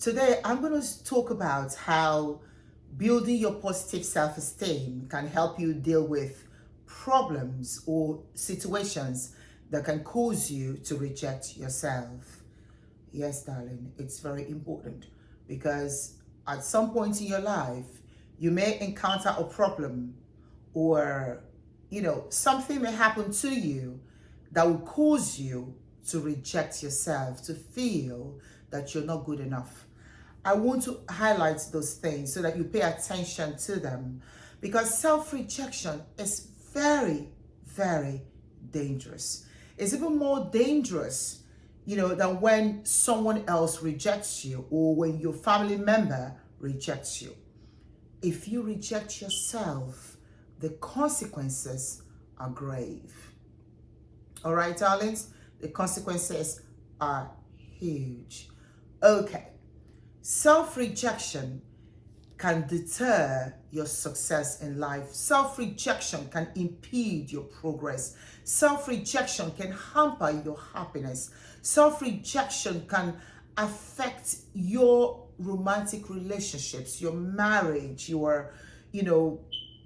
Today, I'm going to talk about how building your positive self-esteem can help you deal with problems or situations that can cause you to reject yourself. Yes, darling, it's very important because at some point in your life, you may encounter a problem or, something may happen to you that will cause you to reject yourself, to feel that you're not good enough. I want to highlight those things so that you pay attention to them because self-rejection is very, very dangerous. It's even more dangerous, than when someone else rejects you or when your family member rejects you. If you reject yourself, the consequences are grave. All right, darlings? The consequences are huge. Okay. Self-rejection can deter your success in life. Self-rejection can impede your progress. Self-rejection can hamper your happiness. Self-rejection can affect your romantic relationships, your marriage, your,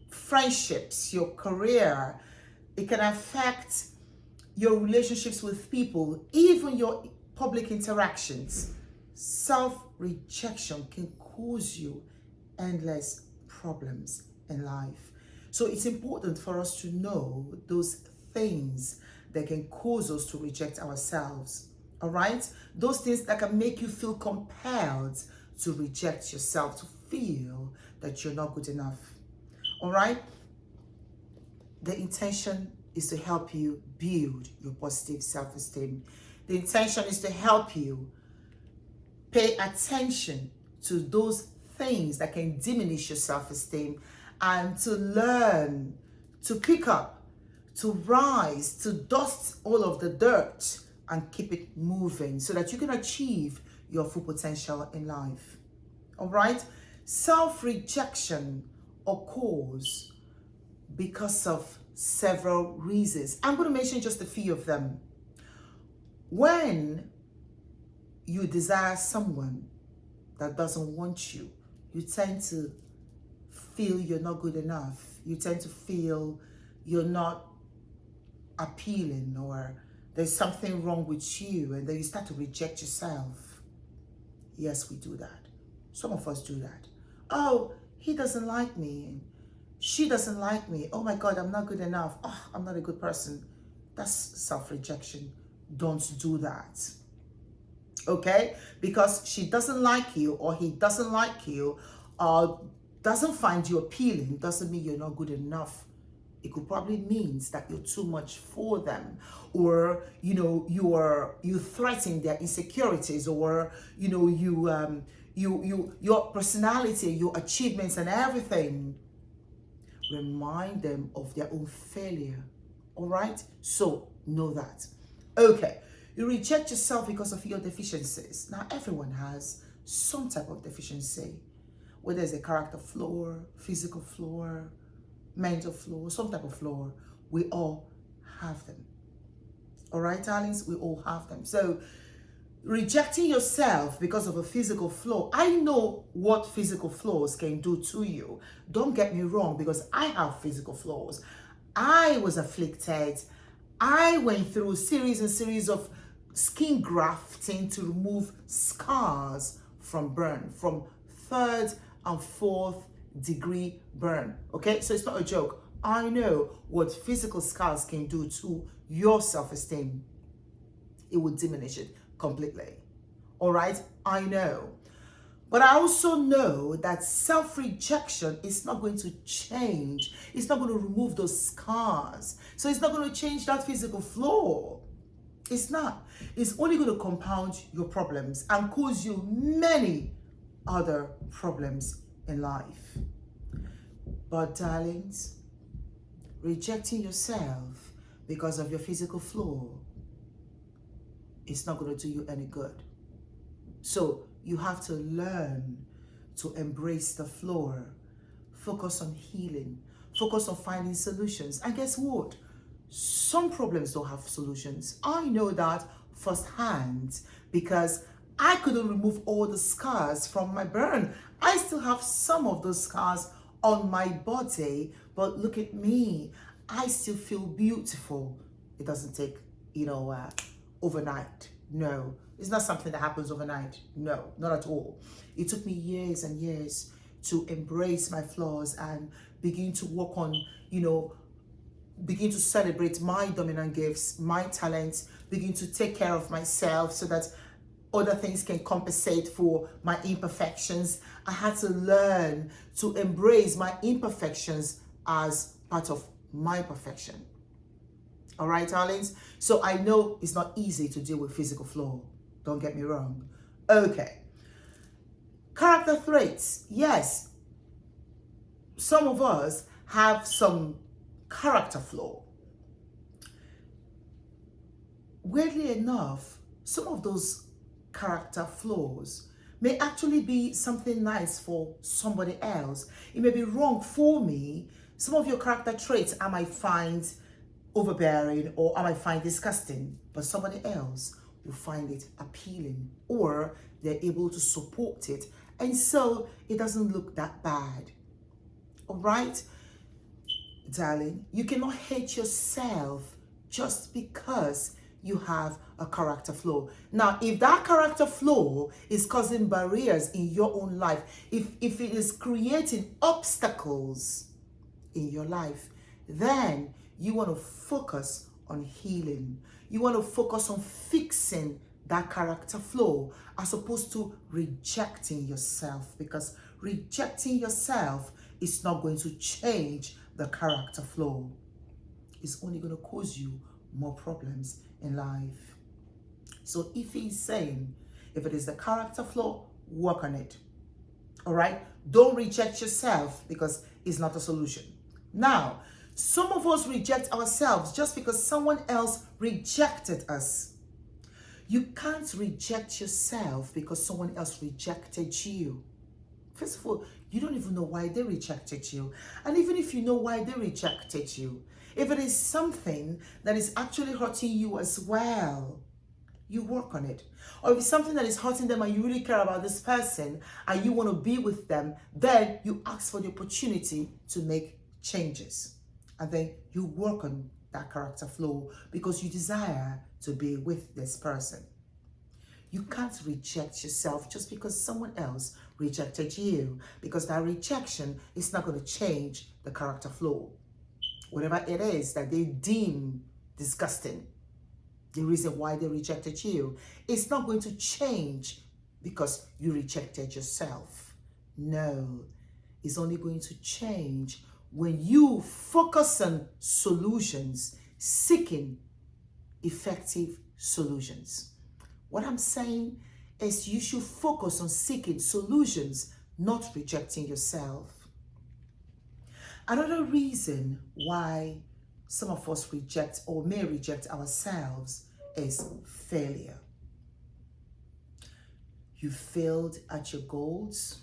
friendships, your career. It can affect your relationships with people, even your public interactions. Self-rejection can cause you endless problems in life. So it's important for us to know those things that can cause us to reject ourselves. All right? Those things that can make you feel compelled to reject yourself, to feel that you're not good enough. All right? The intention is to help you build your positive self-esteem. The intention is to help you pay attention to those things that can diminish your self-esteem and to learn, to pick up, to rise, to dust all of the dirt and keep it moving so that you can achieve your full potential in life. All right? Self-rejection occurs because of several reasons. I'm going to mention just a few of them. When you desire someone that doesn't want you, you tend to feel you're not good enough. You tend to feel you're not appealing or there's something wrong with you, and then you start to reject yourself. Yes, we do that. Some of us do that. Oh, he doesn't like me. She doesn't like me. Oh my God, I'm not good enough. Oh, I'm not a good person. That's self-rejection. Don't do that. Okay? Because she doesn't like you or he doesn't like you or doesn't find you appealing doesn't mean you're not good enough. It could probably means that you're too much for them, or you threaten their insecurities, or your personality, your achievements and everything. Remind them of their own failure. All right? So know that. Okay. You reject yourself because of your deficiencies. Now, everyone has some type of deficiency, whether it's a character flaw, physical flaw, mental flaw, some type of flaw. We all have them. All right, darlings? We all have them. So, rejecting yourself because of a physical flaw. I know what physical flaws can do to you. Don't get me wrong, because I have physical flaws. I was afflicted. I went through a series and series of skin grafting to remove scars from burn, from 3rd and 4th degree burn. Okay, so it's not a joke. I know what physical scars can do to your self-esteem. It would diminish it completely. All right, I know. But I also know that self-rejection is not going to change. It's not going to remove those scars. So it's not going to change that physical flaw. It's not. It's only going to compound your problems and cause you many other problems in life. But darlings, rejecting yourself because of your physical flaw, it's not going to do you any good. So you have to learn to embrace the flaw, focus on healing, focus on finding solutions. And guess what? Some problems don't have solutions. I know that firsthand because I couldn't remove all the scars from my burn. I still have some of those scars on my body, but look at me. I still feel beautiful. It doesn't take, overnight. No, it's not something that happens overnight. No, not at all. It took me years and years to embrace my flaws and begin to work on, begin to celebrate my dominant gifts, my talents, begin to take care of myself so that other things can compensate for my imperfections. I had to learn to embrace my imperfections as part of my perfection. All right, darlings? So I know it's not easy to deal with physical flaw. Don't get me wrong. Okay. Character traits. Yes. Some of us have some character flaw. Weirdly enough, some of those character flaws may actually be something nice for somebody else. It may be wrong for me. Some of your character traits I might find overbearing or I might find disgusting, but somebody else will find it appealing or they're able to support it. And so it doesn't look that bad. All right, darling, you cannot hate yourself just because you have a character flaw. Now, if that character flaw is causing barriers in your own life, if it is creating obstacles in your life, then you want to focus on healing. You want to focus on fixing that character flaw as opposed to rejecting yourself, because rejecting yourself is not going to change the character flaw. It's only going to cause you more problems in life. So Eeefy is saying, if it is the character flaw, work on it. All right? Don't reject yourself because it's not a solution. Now, some of us reject ourselves just because someone else rejected us. You can't reject yourself because someone else rejected you. First of all, you don't even know why they rejected you. And even if you know why they rejected you, if it is something that is actually hurting you as well, you work on it. Or if it's something that is hurting them and you really care about this person and you want to be with them, then you ask for the opportunity to make changes. And then you work on that character flaw because you desire to be with this person. You can't reject yourself just because someone else rejected you, because that rejection is not going to change the character flaw. Whatever it is that they deem disgusting, the reason why they rejected you, it's not going to change because you rejected yourself. No, it's only going to change when you focus on solutions, seeking effective solutions. What I'm saying is you should focus on seeking solutions, not rejecting yourself. Another reason why some of us reject or may reject ourselves is failure. You failed at your goals.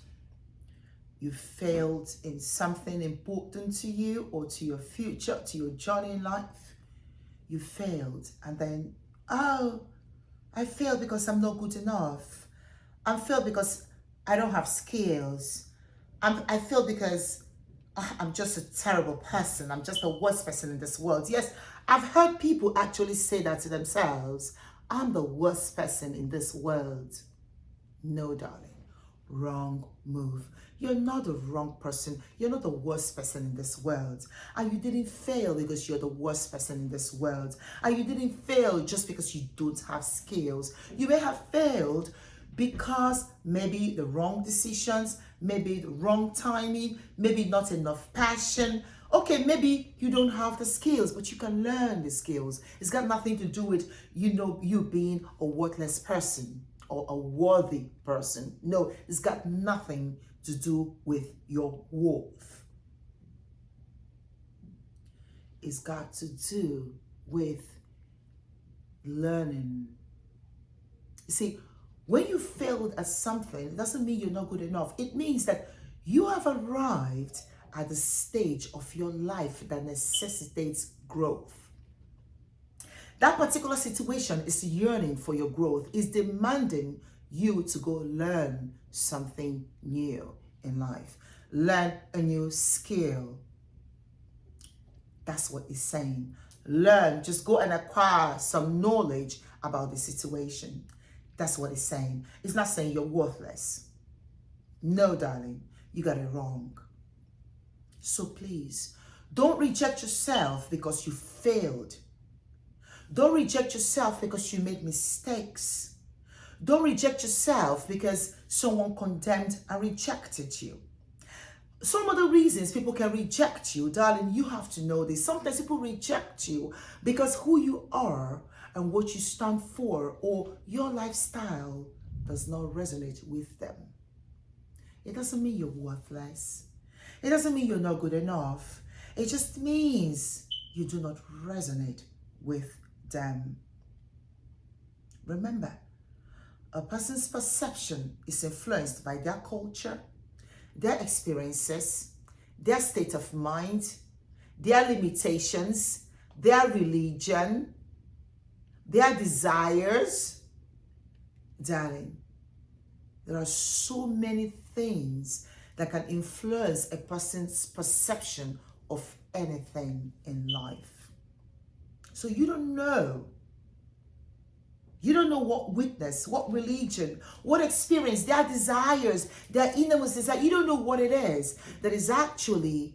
You failed in something important to you or to your future, to your journey in life. You failed, and then, oh, I failed because I'm not good enough. I failed because I don't have skills. I failed because I'm just a terrible person. I'm just the worst person in this world. Yes, I've heard people actually say that to themselves. I'm the worst person in this world. No, darling. Wrong move. You're not the wrong person. You're not the worst person in this world. And you didn't fail because you're the worst person in this world. And you didn't fail just because you don't have skills. You may have failed because maybe the wrong decisions, maybe the wrong timing, maybe not enough passion. Okay, maybe you don't have the skills, but you can learn the skills. It's got nothing to do with, you being a worthless person or a worthy person. No, it's got nothing to do with your worth. It's got to do with learning. See, when you failed at something, it doesn't mean you're not good enough. It means that you have arrived at the stage of your life that necessitates growth. That particular situation is yearning for your growth, is demanding you to go learn something new in life. Learn a new skill. That's what it's saying. Learn, just go and acquire some knowledge about the situation. That's what it's saying. It's not saying you're worthless. No, darling, you got it wrong. So please, don't reject yourself because you failed. Don't reject yourself because you made mistakes. Don't reject yourself because someone condemned and rejected you. Some of the reasons people can reject you, darling, you have to know this. Sometimes people reject you because who you are and what you stand for or your lifestyle does not resonate with them. It doesn't mean you're worthless. It doesn't mean you're not good enough. It just means you do not resonate with them. Remember, a person's perception is influenced by their culture, their experiences, their state of mind, their limitations, their religion, their desires. Darling, there are so many things that can influence a person's perception of anything in life. So you don't know. You don't know what witness, what religion, what experience, their desires, their innermost desire. You don't know what it is that is actually,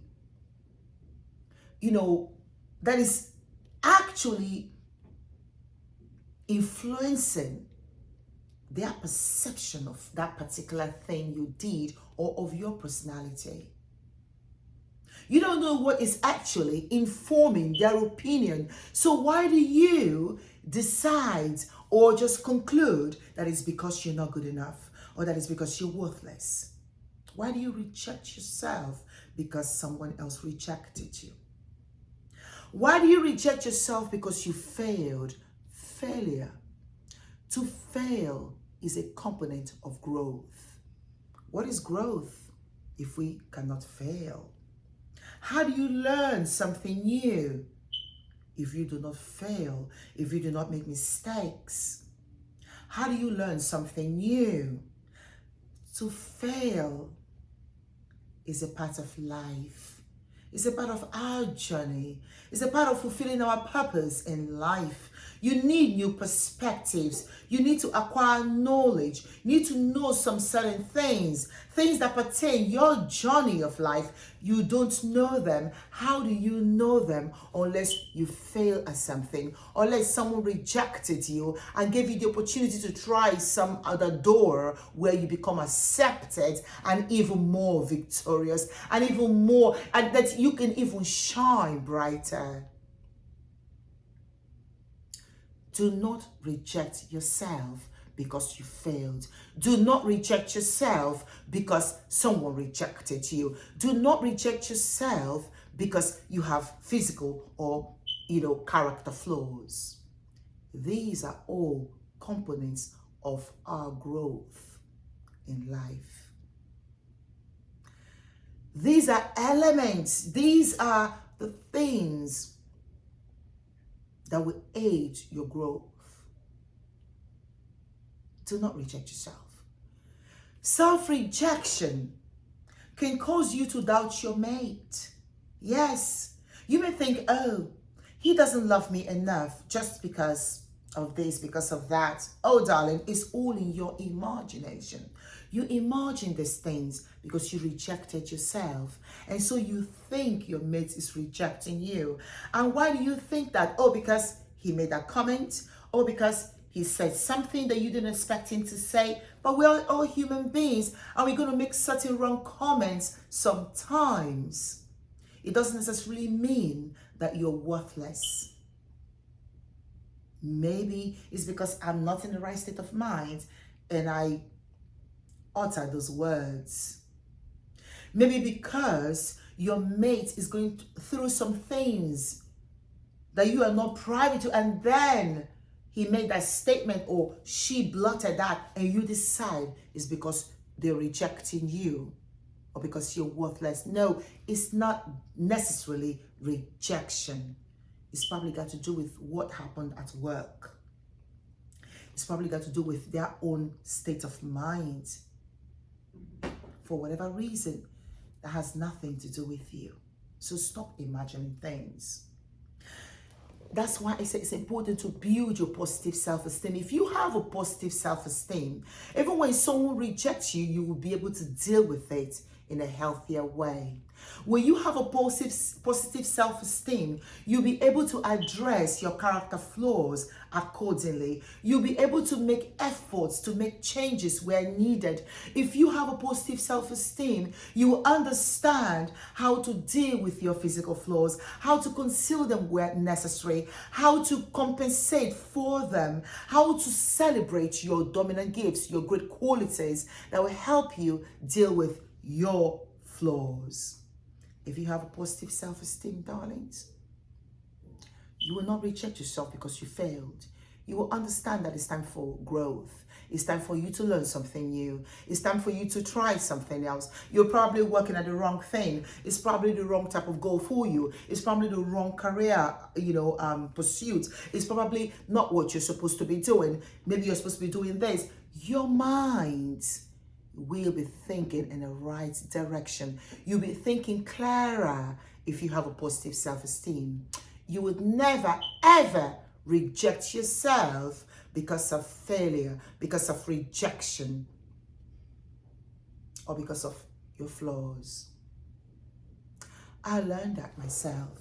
that is actually influencing their perception of that particular thing you did or of your personality. You don't know what is actually informing their opinion. So why do you decide or just conclude that it's because you're not good enough or that it's because you're worthless? Why do you reject yourself because someone else rejected you? Why do you reject yourself because you failed? Failure. To fail is a component of growth. What is growth if we cannot fail? How do you learn something new if you do not fail, if you do not make mistakes? How do you learn something new? To fail is a part of life. It's a part of our journey. It's a part of fulfilling our purpose in life. You need new perspectives. You need to acquire knowledge. You need to know some certain things that pertain your journey of life. You don't know them. How do you know them unless you fail at something? Unless someone rejected you and gave you the opportunity to try some other door where you become accepted and even more victorious and even more, and that you can even shine brighter. Do not reject yourself because you failed. Do not reject yourself because someone rejected you. Do not reject yourself because you have physical or, character flaws. These are all components of our growth in life. These are elements. These are the things that will aid your growth. Do not reject yourself. Self-rejection can cause you to doubt your mate. Yes, you may think, oh, he doesn't love me enough just because of this, because of that. Oh, darling, it's all in your imagination. You imagine these things because you rejected yourself. And so you think your mate is rejecting you. And why do you think that? Oh, because he made that comment. Oh, because he said something that you didn't expect him to say. But we're all human beings and we're going to make certain wrong comments sometimes. It doesn't necessarily mean that you're worthless. Maybe it's because I'm not in the right state of mind and I utter those words. Maybe because your mate is going through some things that you are not privy to, and then he made that statement or she blurted that, and you decide it's because they're rejecting you or because you're worthless. No, it's not necessarily rejection. It's probably got to do with what happened at work. It's probably got to do with their own state of mind. For whatever reason, that has nothing to do with you. So stop imagining things. That's why I say it's important to build your positive self-esteem. If you have a positive self-esteem, even when someone rejects you, you will be able to deal with it in a healthier way. When you have a positive self-esteem, you'll be able to address your character flaws accordingly. You'll be able to make efforts to make changes where needed. If you have a positive self-esteem, you will understand how to deal with your physical flaws, how to conceal them where necessary, how to compensate for them, how to celebrate your dominant gifts, your great qualities that will help you deal with your flaws. If you have a positive self-esteem, darlings, you will not reject yourself because you failed. You will understand that it's time for growth. It's time for you to learn something new. It's time for you to try something else. You're probably working at the wrong thing. It's probably the wrong type of goal for you. It's probably the wrong career, pursuit. It's probably not what you're supposed to be doing. Maybe you're supposed to be doing this. Your mind will be thinking in the right direction. You'll be thinking clearer if you have a positive self-esteem. You would never, ever reject yourself because of failure, because of rejection, or because of your flaws. I learned that myself.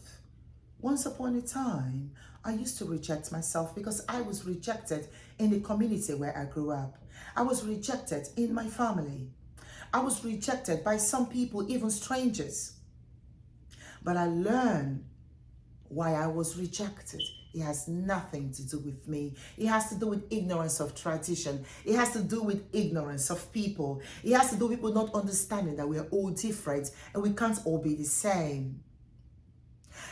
Once upon a time, I used to reject myself because I was rejected in the community where I grew up. I was rejected in my family. I was rejected by some people, even strangers. But I learned why I was rejected. It has nothing to do with me. It has to do with ignorance of tradition. It has to do with ignorance of people. It has to do with people not understanding that we are all different and we can't all be the same.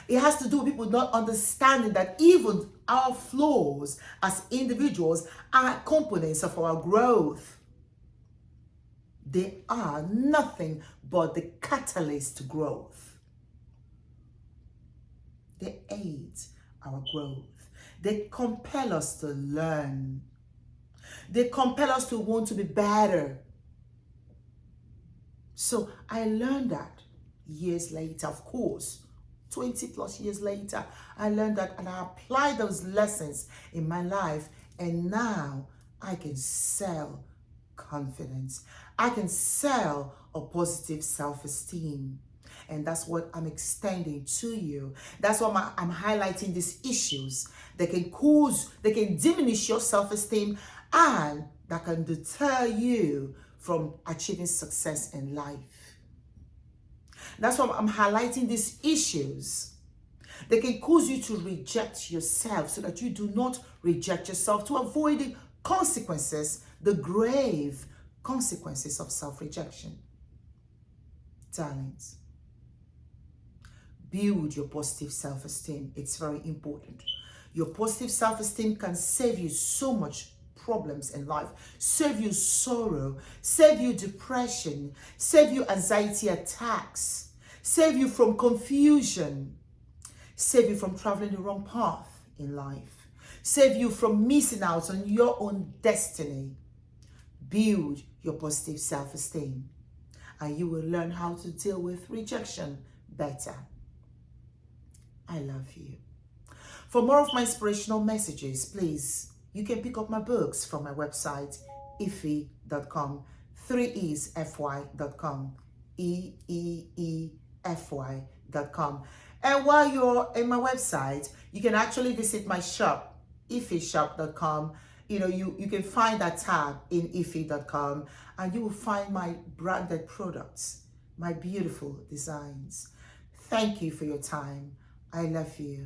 It has to do with people not understanding that even our flaws as individuals are components of our growth. They are nothing but the catalyst to growth. They aid our growth. They compel us to learn. They compel us to want to be better. So I learned that years later, of course. 20 plus years later, I learned that and I applied those lessons in my life, and now I can sell confidence. I can sell a positive self-esteem. And that's what I'm extending to you. That's why I'm highlighting these issues that can diminish your self-esteem and that can deter you from achieving success in life. That's why I'm highlighting these issues. They can cause you to reject yourself so that you do not reject yourself, to avoid the consequences, the grave consequences of self-rejection. Darlings, build your positive self-esteem. It's very important. Your positive self-esteem can save you so much problems in life, save you sorrow, save you depression, save you anxiety attacks, save you from confusion, save you from traveling the wrong path in life, save you from missing out on your own destiny. Build your positive self-esteem and you will learn how to deal with rejection better. I love you. For more of my inspirational messages, please, you can pick up my books from my website, Eeefy.com, 3EsFY.com, EEEFY.com. And while you're in my website, you can actually visit my shop, Eeefyshop.com. You can find that tab in Eeefy.com and you will find my branded products, my beautiful designs. Thank you for your time. I love you.